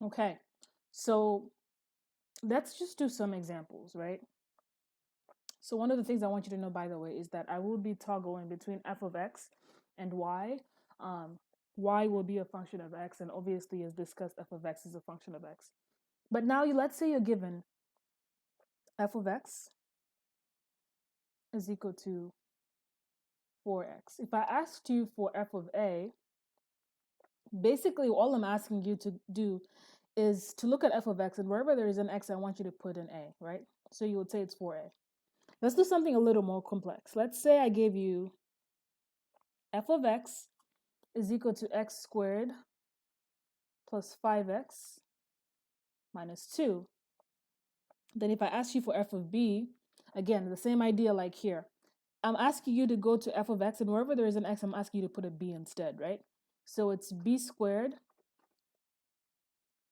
Okay, so let's just do some examples, right? So one of the things I want you to know, by the way, is that I will be toggling between f of x and y. Um, y will be a function of x, and obviously, as discussed, f of x is a function of x. But now, let's say you're given f of x is equal to 4x. If I asked you for f of a, basically all I'm asking you to do is to look at f of x, and wherever there is an x, I want you to put an a, right? So you would say it's 4a. Let's do something a little more complex. Let's say I gave you f of x is equal to x squared plus 5x minus 2. Then if I ask you for f of b, again, the same idea like here. I'm asking you to go to f of x, and wherever there is an x, I'm asking you to put a b instead, right? So it's b squared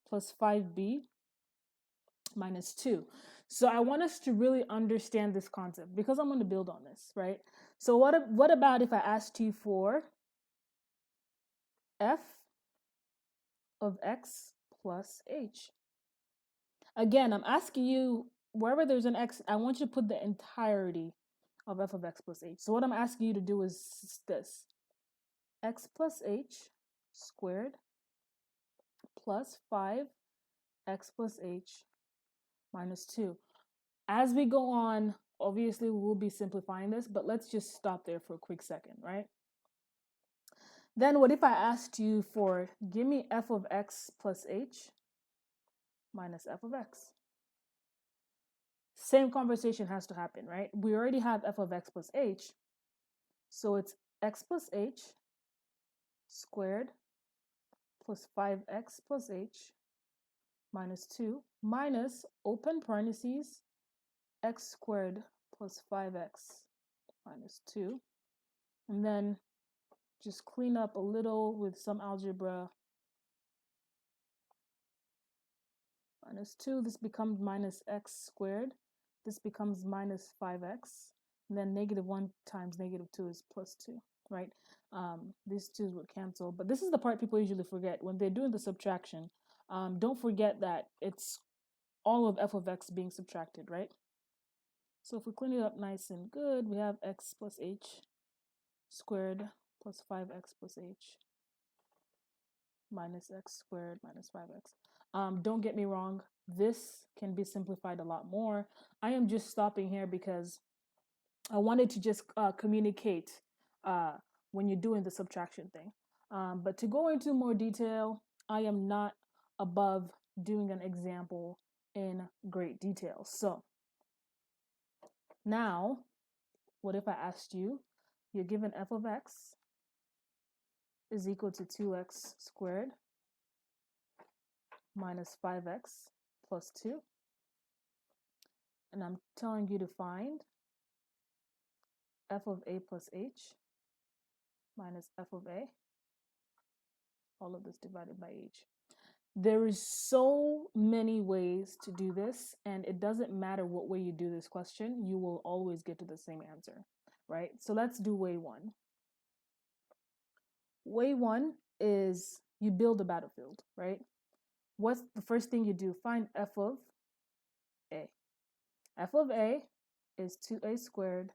plus 5b minus 2. So I want us to really understand this concept because I'm going to build on this, right? So what about if I asked you for f of x plus h? Again, I'm asking you, wherever there's an x, I want you to put the entirety of f of x plus h. So what I'm asking you to do is this: x plus h squared plus 5x plus h minus 2. As we go on, obviously we will be simplifying this, but let's just stop there for a quick second, right? Then what if I asked you for, give me f of x plus h minus f of x? Same conversation has to happen, right? We already have f of x plus h, so it's x plus h squared plus 5x plus h minus 2 minus, open parentheses, x squared plus 5x minus 2. And then just clean up a little with some algebra. Minus 2, this becomes minus x squared. This becomes minus 5x. And then negative 1 times negative 2 is plus 2, right? These 2's would cancel. But this is the part people usually forget. When they're doing the subtraction, don't forget that it's all of f of x being subtracted, right? So if we clean it up nice and good, we have x plus h squared plus 5x plus h minus x squared minus 5x. Don't get me wrong, this can be simplified a lot more. I am just stopping here because I wanted to just communicate when you're doing the subtraction thing. But to go into more detail, I am not above doing an example in great detail. So now, what if I asked you, you're given f of x is equal to 2x squared minus 5x plus 2. And I'm telling you to find f of a plus h minus f of a, all of this divided by h. There is so many ways to do this, and it doesn't matter what way you do this question, you will always get to the same answer, right? So let's do way one. Way one is you build a battlefield, right? What's the first thing you do? Find f of a. F of a is 2a squared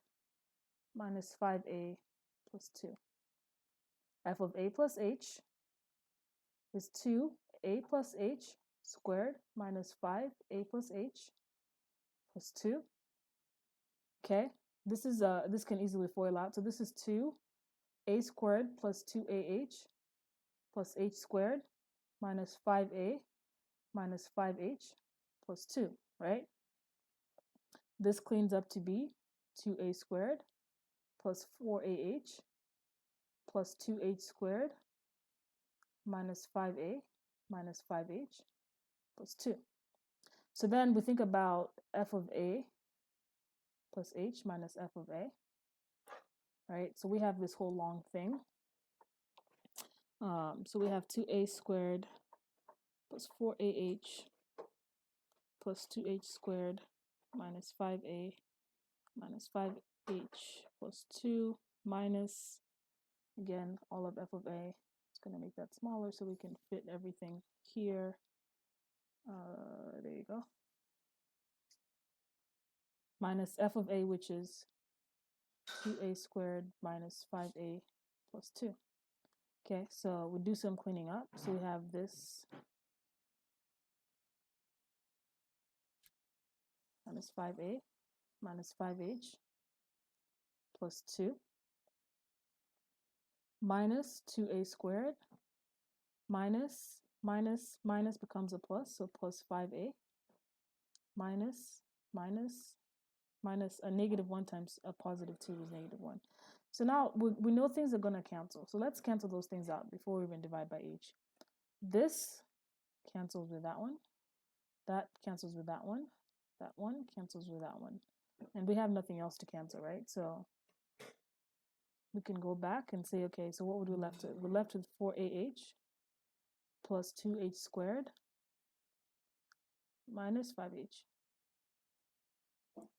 minus 5a plus 2. F of a plus h is 2a plus h squared minus 5a plus h plus 2. Okay, this can easily FOIL out. So this is 2a squared plus 2ah plus h squared minus 5a minus 5h plus 2, right? This cleans up to be 2a squared plus 4ah plus 2h squared minus 5a minus 5h plus 2. So then we think about f of a plus h minus f of a, right? So we have this whole long thing. So we have 2a squared plus 4ah plus 2h squared minus 5a minus 5h plus 2 minus, again, all of f of a. It's going to make that smaller so we can fit everything here. There you go. Minus f of a, which is 2a squared minus 5a plus 2. Okay, so we do some cleaning up. So we have this minus 5a minus 5h plus 2 minus 2a squared minus becomes a plus, so plus 5a minus a negative 1 times a positive 2 is negative 1. So now we know things are going to cancel. So let's cancel those things out before we even divide by h. This cancels with that one. That cancels with that one. That one cancels with that one. And we have nothing else to cancel, right? So we can go back and say, okay, so what would we left with? We're left with 4ah plus 2h squared minus 5h.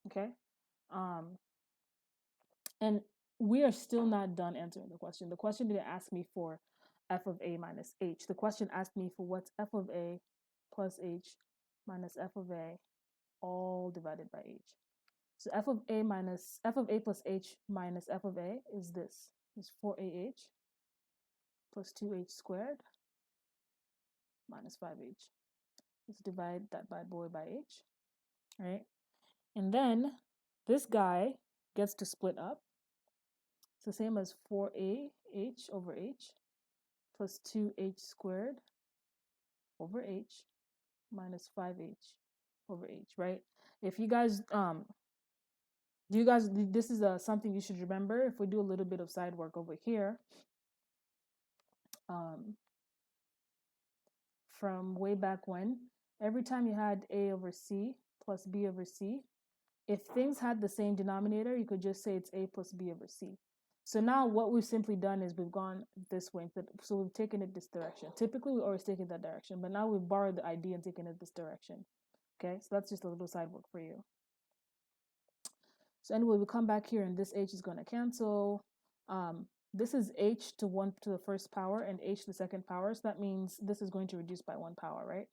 Okay? And we are still not done answering the question. The question didn't ask me for f of a minus h. The question asked me for what's f of a plus h minus f of a all divided by h. So f of a plus h minus f of a is this. Is 4ah plus 2h squared minus 5h. Let's divide that bad boy by h, right? And then this guy gets to split up. It's the same as 4ah over h plus 2h squared over h minus 5h over h, right? If you guys, this is something you should remember. If we do a little bit of side work over here, from way back when, every time you had a over c plus b over c, if things had the same denominator, you could just say it's a plus b over c. So now what we've simply done is we've gone this way. So we've taken it this direction. Typically, we always take it that direction, but now we've borrowed the idea and taken it this direction. Okay, so that's just a little side work for you. So anyway, we come back here and this h is going to cancel. This is h to 1 to the first power and h to the second power. So that means this is going to reduce by 1 power, right?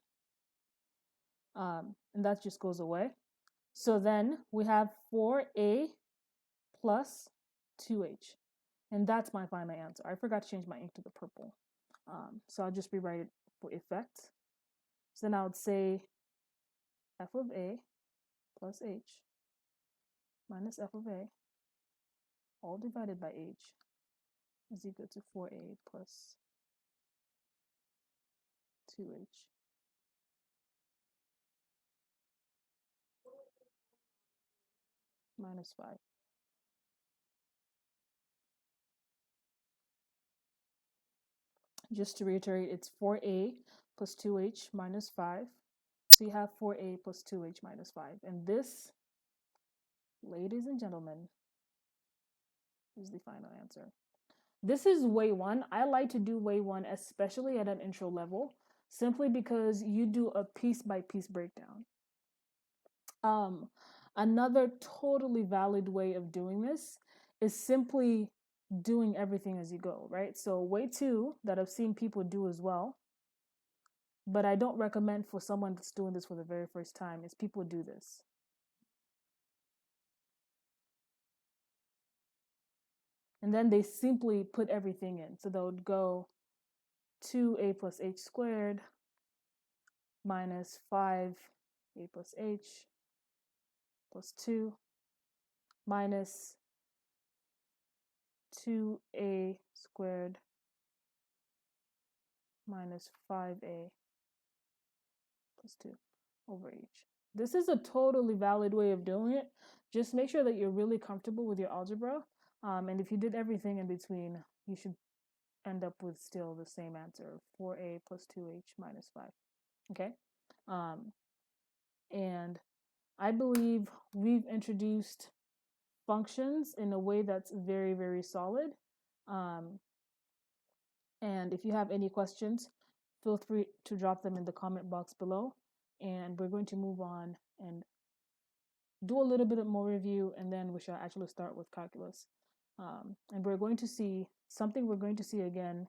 And that just goes away. So then we have 4a plus 2h. And that's my final answer. I forgot to change my ink to the purple. So I'll just rewrite it for effect. So then I would say f of a plus h minus f of a all divided by h is equal to 4a plus 2h. Minus 5. Just to reiterate, it's 4a plus 2h minus 5. So you have 4a plus 2h minus 5. And this, ladies and gentlemen, is the final answer. This is way 1. I like to do way 1, especially at an intro level, simply because you do a piece-by-piece breakdown. Another totally valid way of doing this is simply doing everything as you go, right? So way 2 that I've seen people do as well, but I don't recommend for someone that's doing this for the very first time, is people do this. And then they simply put everything in. So they'll go 2a plus h squared minus 5a plus h plus 2 minus 2a squared minus 5a plus 2 over h. This is a totally valid way of doing it. Just make sure that you're really comfortable with your algebra. And if you did everything in between, you should end up with still the same answer, 4a plus 2h minus 5. Okay? And I believe we've introduced functions in a way that's very, very solid. And if you have any questions, feel free to drop them in the comment box below. And we're going to move on and do a little bit more review, and then we shall actually start with calculus. And we're going to see something we're going to see again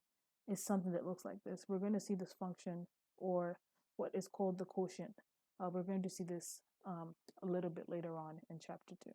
is something that looks like this. We're going to see this function, or what is called the quotient. We're going to see this a little bit later on in chapter 2.